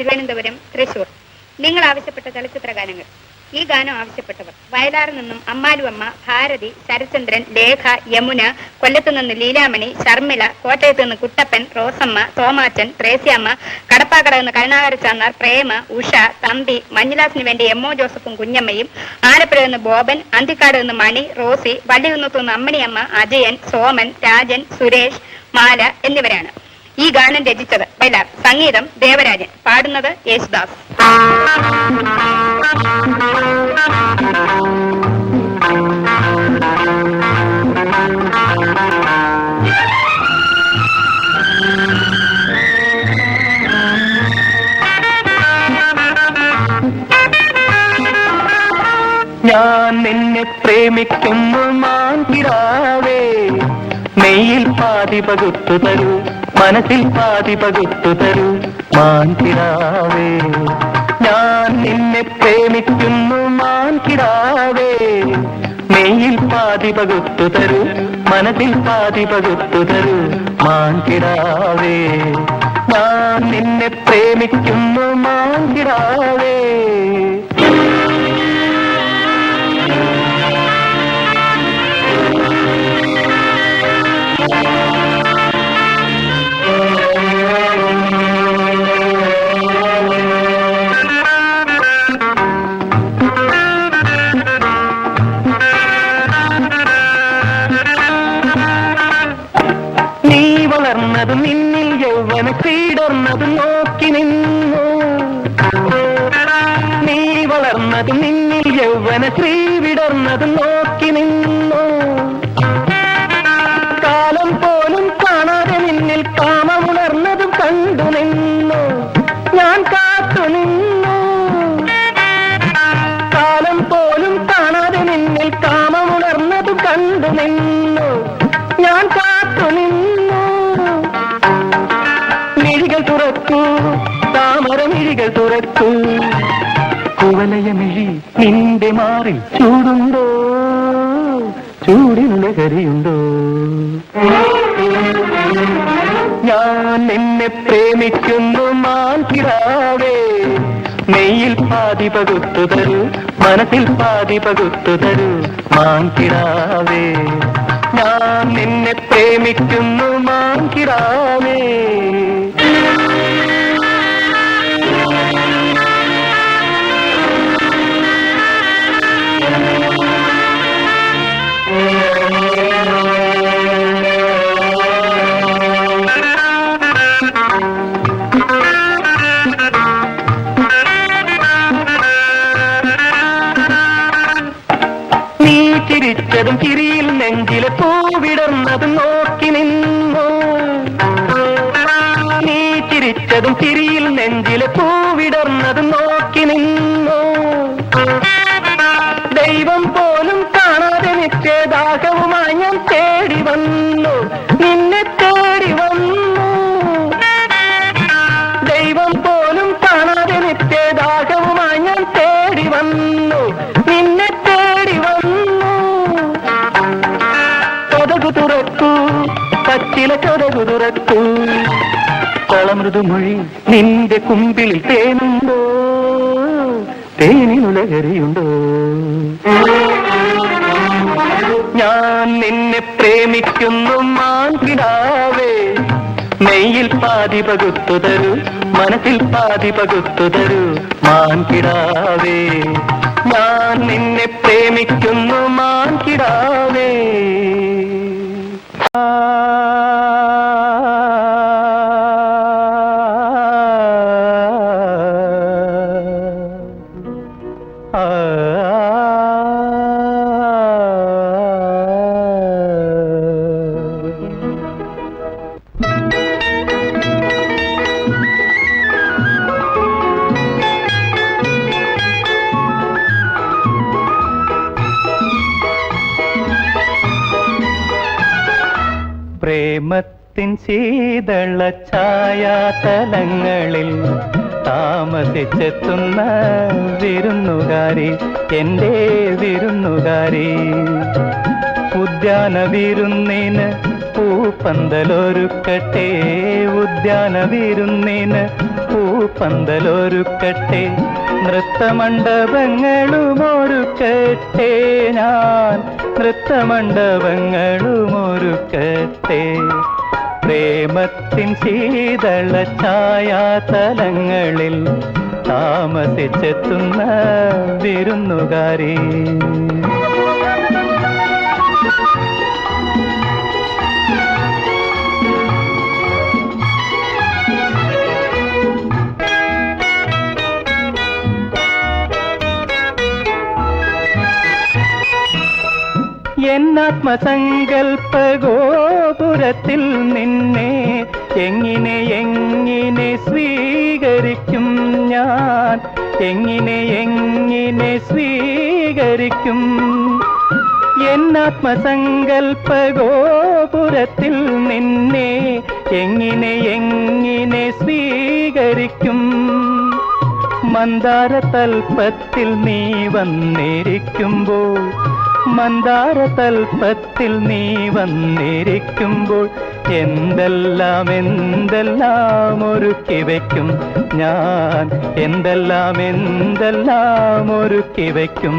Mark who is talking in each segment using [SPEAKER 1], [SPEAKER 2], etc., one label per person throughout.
[SPEAKER 1] തിരുവനന്തപുരം, തൃശൂർ. നിങ്ങൾ ആവശ്യപ്പെട്ട ചലച്ചിത്ര ഗാനങ്ങൾ. ഈ ഗാനം ആവശ്യപ്പെട്ടവർ: വയലാറിൽ നിന്നും അമ്മാലുവമ്മ, ഭാരതി, ശരചന്ദ്രൻ, ലേഖ, യമുന, കൊല്ലത്തു നിന്ന് ലീലാമണി, ശർമിള, കോട്ടയത്ത് നിന്ന് കുട്ടപ്പൻ, റോസമ്മ, തോമാച്ചൻ, ത്രേസ്യാമ്മ, കടപ്പാക്കട നിന്ന് കരുണാകരച്ചാന്നാർ, പ്രേമ, ഉഷ, തമ്പി, മഞ്ഞിലാസിന് വേണ്ടി എമ്മോ ജോസഫും കുഞ്ഞമ്മയും, ആലപ്പുഴ നിന്ന് ബോബൻ, അന്തിക്കാട് നിന്ന് മണി, റോസി, വള്ളികുന്നത്തു നിന്ന് അമ്മണിയമ്മ, അജയൻ, സോമൻ, രാജൻ, സുരേഷ്, മാല എന്നിവരാണ്. ഈ ഗാനം രചിച്ചത് വയലാർ, സംഗീതം ദേവരാജൻ, പാടുന്നത് യേശുദാസ്.
[SPEAKER 2] ഞാൻ നിന്നെ പ്രേമിക്കുന്നു മാൻകിടാവേ, നെയ്യിൽ പാതി പകുത്തു തരൂ, മനസ്സിൽ പാതി പകുത്തു തരൂ മാൻകിടാവേ. ഞാൻ നിന്നെ പ്രേമിക്കുന്നു മാൻകിടാവേ, നെയ്യിൽ പാതി പകുത്തു തരൂ, മനസ്സിൽ പാതി പകുത്തു തരൂ മാൻകിടാവേ. ഞാൻ നിന്നെ പ്രേമിക്കുന്നു മാൻകിടാവേ. നിന്നിൽ യൗവന ക്രീഡർന്നത് നോക്കി നിന്നു, നീ വളർന്നത് നിന്നിൽ യൗവന ശ്രീ വിടർന്നത് നോക്കി നിന്നു. കാലം പോലും കാണാതെ നിന്നിൽ കാമമുണർന്നതും കണ്ടു നിന്നു, ഞാൻ കാത്തു നിന്നു. കാലം പോലും കാണാതെ നിന്നിൽ കാമമുണർന്നതും കണ്ടു നിന്നു, ഞാൻ കാത്തു നിന്നു. മിഴികൾ തുറക്കൂ, താമരമിഴികൾ തുറക്കൂ, കുവലയമിഴി നിന്റെ മാറിൽ ചൂടുണ്ടോ, ചൂടിൻ ലഹരിയുണ്ടോ. ഞാൻ നിന്നെ പ്രേമിക്കുന്നു മാൻകിടാവേ, നെയ്യിൽ പാതി പകുത്തു തരൂ, മനസ്സിൽ പാതി പകുത്തു തരൂ മാൻകിടാവേ. ഞാൻ നിന്നെ പ്രേമിക്കുന്നു മാൻകിടാവേ. ചിരിച്ചതും ചിരിയിൽ നെഞ്ചിലെ പൂവിടർന്നതും നോക്കി നിന്നു, നീ ചിരിച്ചതും ചിരിയിൽ നെഞ്ചിലെ പൂവിടർന്നതും നോക്കി നിന്നു. ദൈവം പോലും കാണാതെ നിശ്ചയദാഹവുമായി ഞാൻ തേടി വന്നു, നിന്നെ തേടി വന്നു. ദൈവം പോലും കാണാതെ നിശ്ചയദാഹവുമായി ഞാൻ തേടി വന്നു, നിന്നെ തേടി വന്നു. കൊതകു തുറക്കൂ, പച്ചില കൊതകു തുറക്കൂ, കൊളമൃദുമൊഴി നിന്റെ കുമ്പിളിൽ തേനുണ്ടോ, തേനിനുലഹരിയുണ്ടോ. ഞാൻ നിന്നെ പ്രേമിക്കുന്നു മാൻകിടാവേ, നെയ്യിൽ പാതി പകുത്തു തരൂ, മനസ്സിൽ പാതി പകുത്തു തരൂ മാൻകിടാവേ. ഞാൻ നിന്നെ പ്രേമിക്കുന്നു മാൻകിടാവേ. പ്രേമത്തിൻ ശീതള ഛായാതലങ്ങളിൽ താമസിച്ചെത്തുന്ന വിരുന്നുകാരി, എൻ്റെ വിരുന്നുകാരി. ഉദ്യാന വിരുന്നിന് പൂപ്പന്തലൊരുക്കട്ടെ ഉദ്യാന വിരുന്നിന് പൂപ്പന്തലൊരുക്കട്ടെ നൃത്തമണ്ഡപങ്ങളുമൊരുക്കട്ടെ ഞാൻ നൃത്തമണ്ഡപങ്ങളുമൊരുക്കട്ടെ പ്രേമത്തിൻ ശീതള ഛായാതലങ്ങളിൽ താമസിച്ചെത്തുന്ന വിരുന്നുകാരി എന്നാത്മസങ്കൽപ്പ ഗോപുരത്തിൽ നിന്നെ എങ്ങനെ സ്വീകരിക്കും ഞാൻ എങ്ങനെ സ്വീകരിക്കും എന്നാത്മസങ്കൽപ്പ ഗോപുരത്തിൽ നിന്നെ എങ്ങനെ സ്വീകരിക്കും മന്ദാരതൽപ്പത്തിൽ നീ വന്നിരിക്കുമ്പോൾ മന്ദാരതൽപ്പത്തിൽ നീ വന്നിരിക്കുമ്പോൾ എന്തെല്ലാം ഒരുക്കി വയ്ക്കും ഞാൻ എന്തെല്ലാം ഒരുക്കി വയ്ക്കും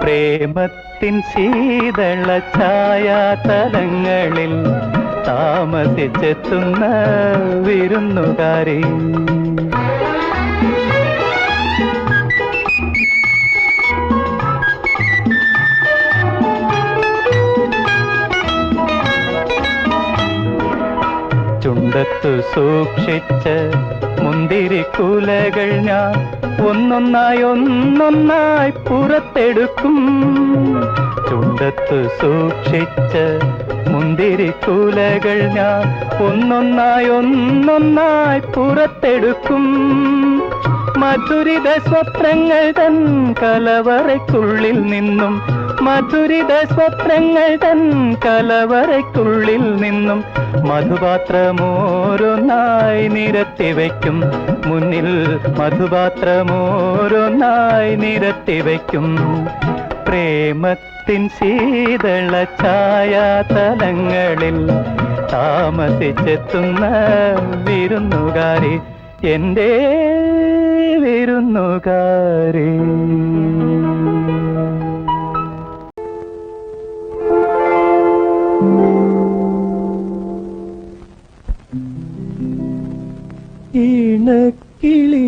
[SPEAKER 2] പ്രേമത്തിൻ ശീതള ഛായാതലങ്ങളിൽ താമസിച്ചെത്തുന്ന വിരുന്നുകാരി ചുണ്ടത്തു സൂക്ഷിച്ച മുന്തിരിക്കുലകൾ ഞാൻ ഒന്നൊന്നായി പുറത്തെടുക്കും ചുണ്ടത്തു സൂക്ഷിച്ച മുന്തിരിക്കുലകൾ ഞാൻ ഒന്നൊന്നായി പുറത്തെടുക്കും മധുരിത സ്വപ്നങ്ങൾ തൻ കലവറയ്ക്കുള്ളിൽ നിന്നും മധുരിത സ്വപ്നങ്ങൾ തൻ കലവറയ്ക്കുള്ളിൽ നിന്നും മധുപാത്രമോരൊന്നായി നിരത്തി വയ്ക്കും മുന്നിൽ മധുപാത്രമോരൊന്നായി നിരത്തി വയ്ക്കും പ്രേമത്തിൻ ശീതള ഛായാതലങ്ങളിൽ താമസിച്ചെത്തുന്ന വിരുന്നുകാരി എൻ്റെ വിരുന്നുകാരി ഇണക്കിളി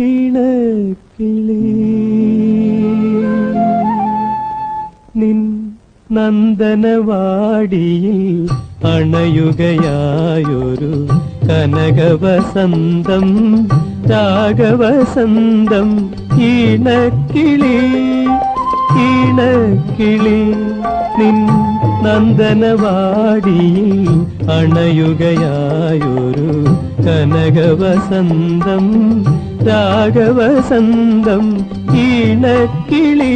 [SPEAKER 2] ഇണക്കിളി നിൻ നന്ദനവാടിയിൽ അണയുകയായൊരു കനകവസന്തം രാഗവസന്തം ഇണക്കിളി ഇണക്കിളി നിൻ നന്ദനവാടിയിൽ അണയുകയായൊരു കനകവസന്തം രാഗവസന്തം ഇണക്കിളി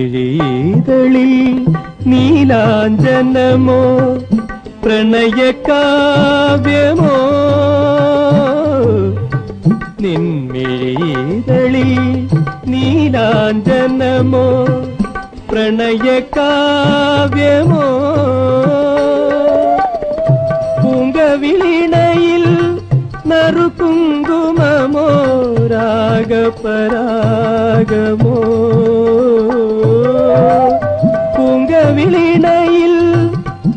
[SPEAKER 2] നിൻമിഴിതളിൽ നീലാഞ്ജനമോ പ്രണയകാവ്യമോ നിൻമിഴിതളിൽ നീലാഞ്ജനമോ പ്രണയകാവ്യമോ പൂങ്കവിളിണയിൽ നറുകുങ്കുമമോ രാഗപരാഗമോ പൂങ്കവിളിണയിൽ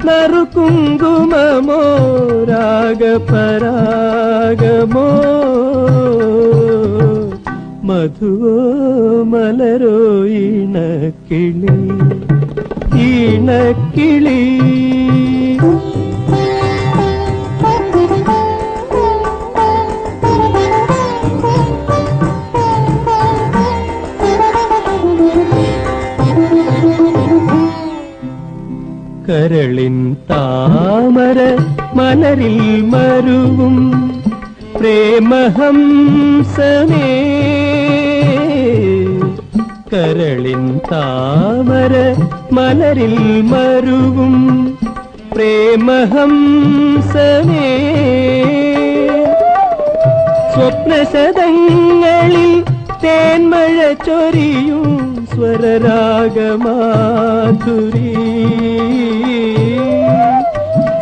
[SPEAKER 2] നറുകുങ്കുമമോ രാഗപരാഗമോ മധുവോ മലരോ ഇണക്കിളി ഇണക്കിളി കരളിൻ താമര മലരിൽ മരുവും പ്രേമഹംസമേ കരളിൻ താമര മലരിൽ മരുവും പ്രേമഹംസനേ സ്വപ്നശതങ്ങളിൽ തേന്മഴ ചൊരിയും സ്വരരാഗമാധുരി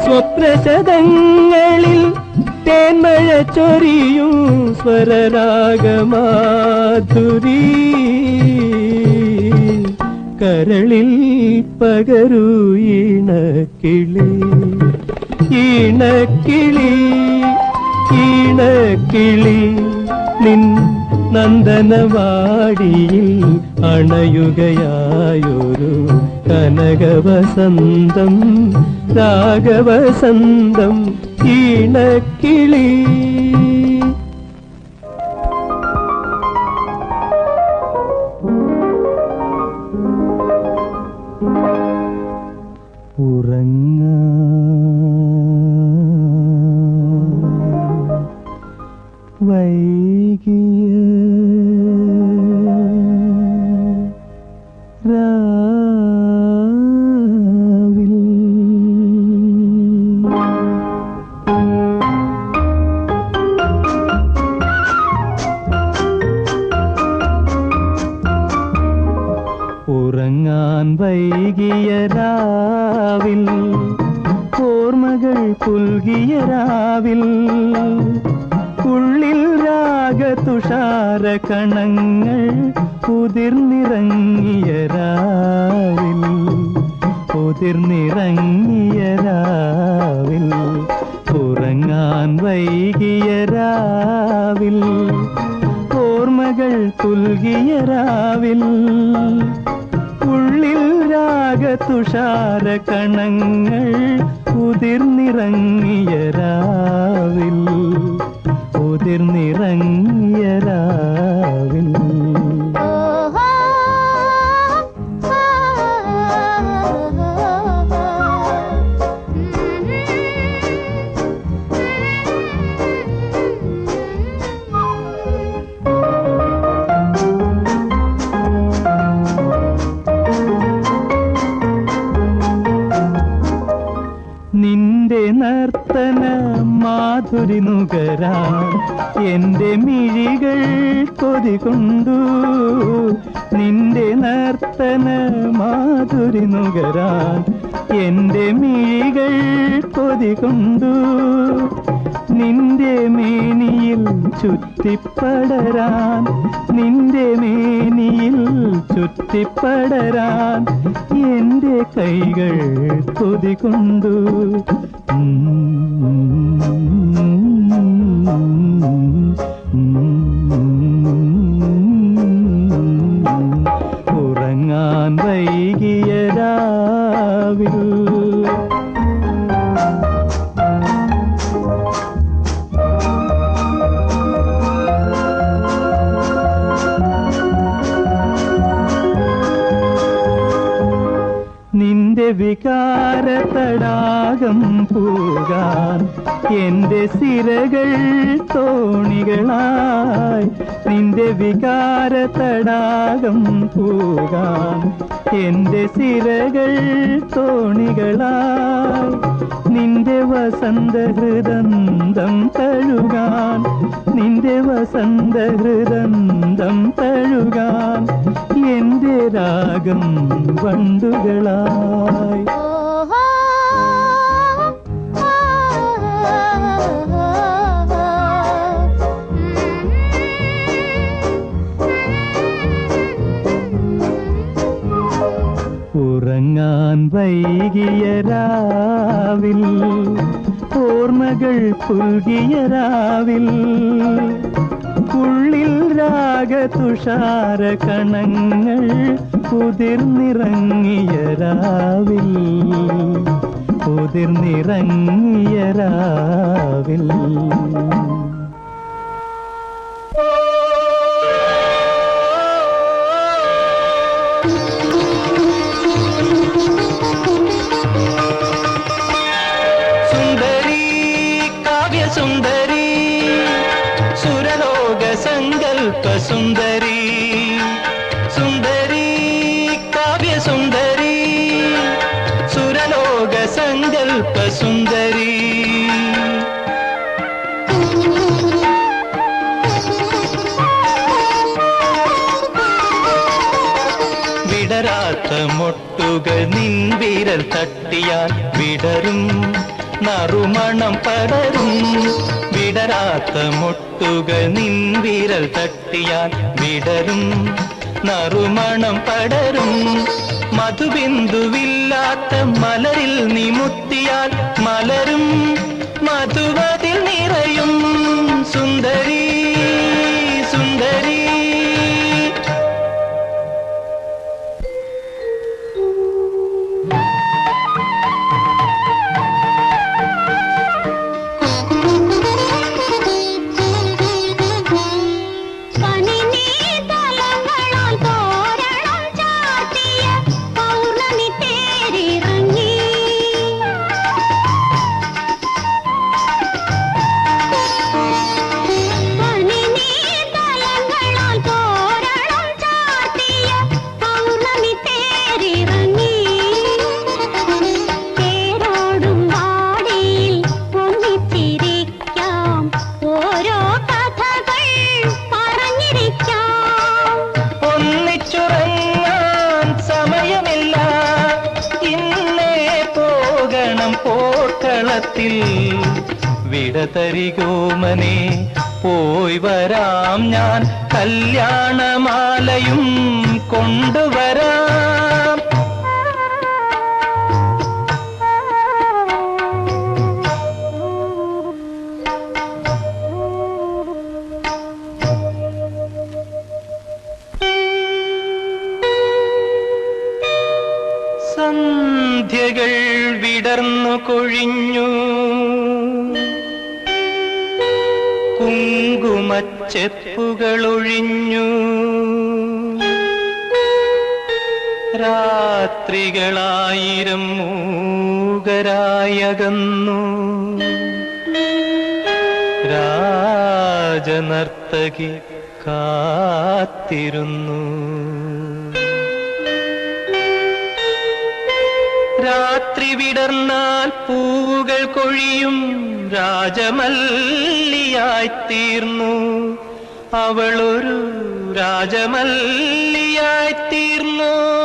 [SPEAKER 2] സ്വപ്നശതങ്ങളിൽ തേന്മഴ ചൊരിയും സ്വരരാഗമാധുരി കരളിൽ പകരൂ ഈണക്കിളി ഈണക്കിളി ഈണക്കിളി നിൻ നന്ദനവാടിയിൽ അണയുകയായൊരു കനകവസന്തം രാഗവസന്തം ഈണക്കിളി വൈകിയ രാവിൽ ഉറങ്ങാൻ വൈകിയ രാവിൽ ഓർമ്മകൾ പുൽകിയ രാവിൽ ഉള്ളിൽ രാഗതുഷാര കണങ്ങൾ ഉതിർന്നിറങ്ങിയ രാവിൽ ഉതിർന്നിറങ്ങിയ രാവിൽ ഉറങ്ങാൻ വൈകിയ രാവിൽ ഓർമ്മകൾ പുൽകിയ രാവിൽ ഉള്ളിൽ രാഗതുഷാര കണങ്ങൾ ഉതിർന്നിറങ്ങിയ രാവിൽ ഉതിർന്നിറങ്ങിയ രാവിൽ നിന്റെ നർത്തന മാധുരി നുകരാൻ എന്റെ മിഴികൾ കൊതികൊണ്ടു നിന്റെ നർത്തന മാധുരി നുകരാൻ എന്റെ മിഴികൾ കൊതികൊണ്ടു നിന്റെ മേനിയിൽ ചുറ്റിപ്പടരാൻ നിന്റെ മേനിയിൽ ചുറ്റിപ്പടരാൻ എന്റെ കൈകൾ കൊതികൊണ്ടു ഉറങ്ങാൻ വൈകിയ രാവിൽ നിന്റെ വികാര തടാകം പൂകാൻ എന്റെ സിരകൾ തോണികളായി നിന്റെ വികാര തടാകം പൂകാൻ എന്റെ സിരകൾ തോണികളായി നിന്റെ വസന്ത ഹൃദന്തം തഴുകാൻ നിന്റെ വസന്ത ഹൃദന്തം തഴുകാൻ എന്റെ രാഗം വണ്ടുകളായി ഉറങ്ങാൻ വൈകിയ രാവിൽ ഓർമ്മകൾ പുൽകിയ രാവിൽ ഉള്ളിൽ രാഗതുഷാര കണങ്ങൾ ഉതിർന്നിറങ്ങിയ രാവിൽ ഉതിർന്നിറങ്ങിയ രാവിൽ സുന്ദരി സുരലോക സങ്കൽപ്പ സുന്ദരി സുന്ദരി മൊട്ടുകൾ നിൻ വിരൽ തട്ടിയാൽ വിടരും നറുമണം പടരും. വിടരാത്ത മൊട്ടുകൾ നിൻ വിരൽ തട്ടിയാൽ വിടരും നറുമണം പടരും. മധുബിന്ദുവില്ലാത്ത മലരിൽ നീ മുത്തിയാൽ മലരും മധുവതിൽ നിറയും. സുന്ദരി സുന്ദരി പോർക്കളത്തിൽ വിടതരികോമനെ പോയി വരാം ഞാൻ കല്യാണമാലയും കൊണ്ടുവരാം. സന്ധ്യകൾ വിടർന്നു കൊഴിഞ്ഞു കുങ്കുമച്ചെപ്പുകളൊഴിഞ്ഞു രാത്രികളായിരം മൂകരായകന്നു രാജനർത്തകി കാത്തിരുന്നു. രാത്രി വിടർന്നാൽ പൂവുകൾ കൊഴിയും രാജമല്ലിയായിത്തീർന്നു. അവളൊരു രാജമല്ലിയായിത്തീർന്നു.